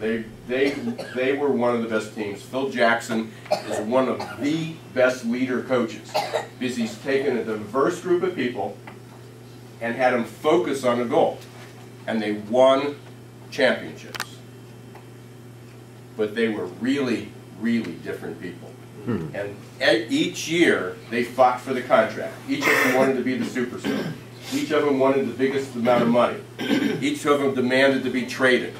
They were one of the best teams. Phil Jackson is one of the best leader coaches because he's taken a diverse group of people and had them focus on a goal. And they won championships. But they were really, really different people. And each year they fought for the contract. Each of them wanted to be the superstar. Each of them wanted the biggest amount of money. Each of them demanded to be traded.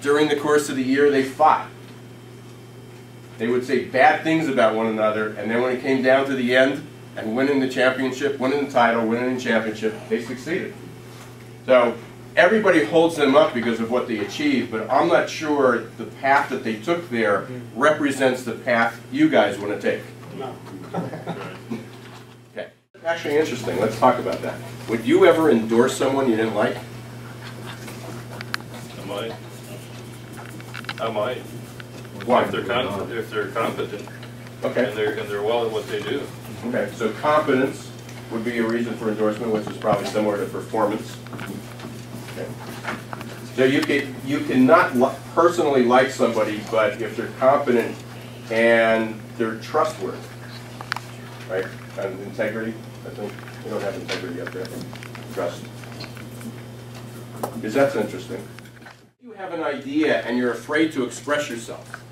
During the course of the year, they fought. They would say bad things about one another, and then when it came down to the end, and winning the championship, winning the title, winning the championship, they succeeded. So everybody holds them up because of what they achieved, but I'm not sure the path that they took there represents the path you guys want to take. No. Okay. Actually interesting. Let's talk about that. Would you ever endorse someone you didn't like? I might. I might. Why? If they're competent. Okay. And they're well at what they do. Okay. So competence would be a reason for endorsement, which is probably similar to performance. Okay. So you cannot personally like somebody, but if they're competent and they're trustworthy, right? And integrity, I think you don't have integrity up there. Trust. Because that's interesting. You have an idea and you're afraid to express yourself.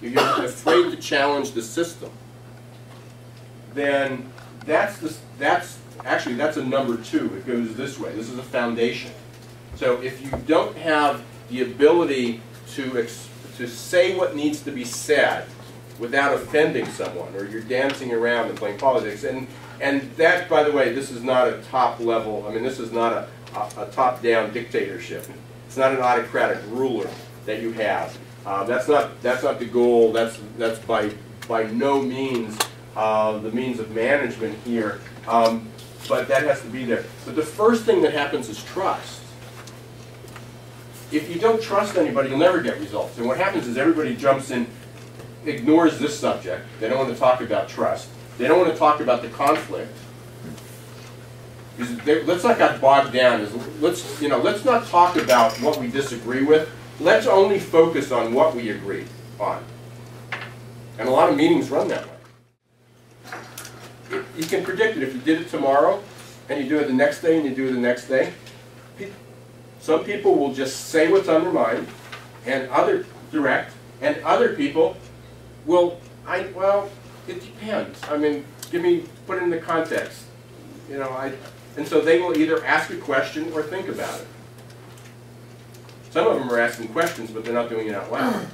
You're afraid to challenge the system. Then that's a number 2. It goes this way. This is a foundation. So if you don't have the ability to say what needs to be said without offending someone, or you're dancing around and playing politics, and that, by the way, this is not a top level, I mean, this is not a top-down dictatorship. It's not an autocratic ruler that you have. That's not the goal. That's by no means the means of management here. But that has to be there. But the first thing that happens is trust. If you don't trust anybody, you'll never get results. And what happens is everybody jumps in, ignores this subject. They don't want to talk about trust. They don't want to talk about the conflict. Let's not get bogged down. Let's not talk about what we disagree with. Let's only focus on what we agree on. And a lot of meetings run that way. You can predict it. If you did it tomorrow, and you do it the next day, and you do it the next day, some people will just say what's on their mind, and direct, and other people will, well, it depends. I mean, put it in the context. And so they will either ask a question or think about it. Some of them are asking questions, but they're not doing it out loud.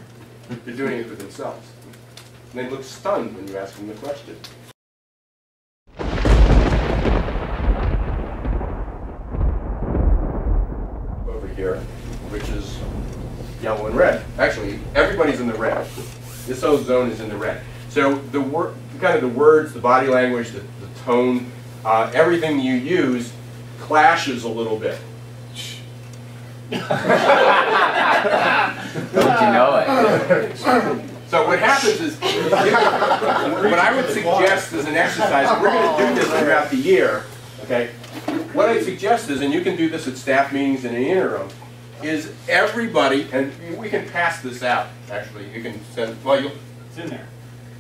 They're doing it for themselves. And they look stunned when you ask them the question. Over here, which is yellow and red. Actually, everybody's in the red. This whole zone is in the red. So the words, the body language, the tone, everything you use clashes a little bit. Don't you know it? So what happens is, what I would suggest as an exercise, and we're going to do this throughout the year, okay? What I suggest is, and you can do this at staff meetings in an interim, is everybody, and we can pass this out, actually. You can send, well, it's in there.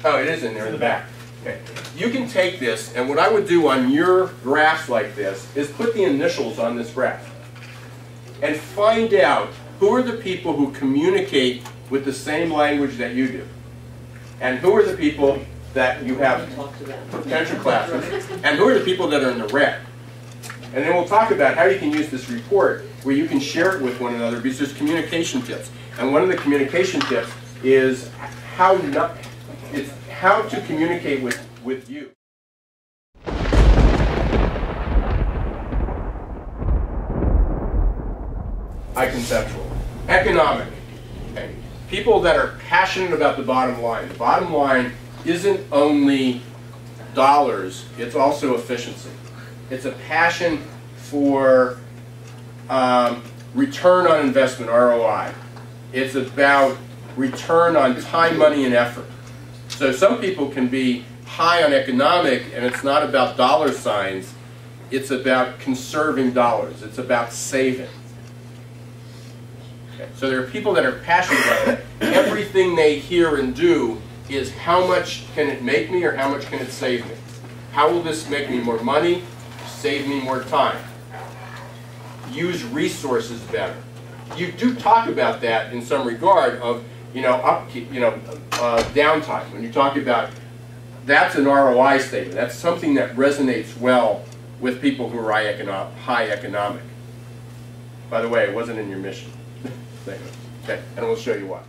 Oh, it is in there in the back. Okay. You can take this, and what I would do on your graphs like this is put the initials on this graph. And find out who are the people who communicate with the same language that you do. And who are the people that you have potential classes. And who are the people that are in the red. And then we'll talk about how you can use this report where you can share it with one another because there's communication tips. And one of the communication tips is how to communicate with you. Conceptual. Economic. Okay. People that are passionate about the bottom line. The bottom line isn't only dollars, it's also efficiency. It's a passion for return on investment, ROI. It's about return on time, money, and effort. So some people can be high on economic, and it's not about dollar signs. It's about conserving dollars. It's about saving. Okay. So there are people that are passionate about it. Everything they hear and do is how much can it make me or how much can it save me? How will this make me more money, save me more time? Use resources better. You do talk about that in some regard of, upkeep, downtime. When you talk about, that's an ROI statement. That's something that resonates well with people who are high economic. By the way, it wasn't in your mission. Okay, and we'll show you why.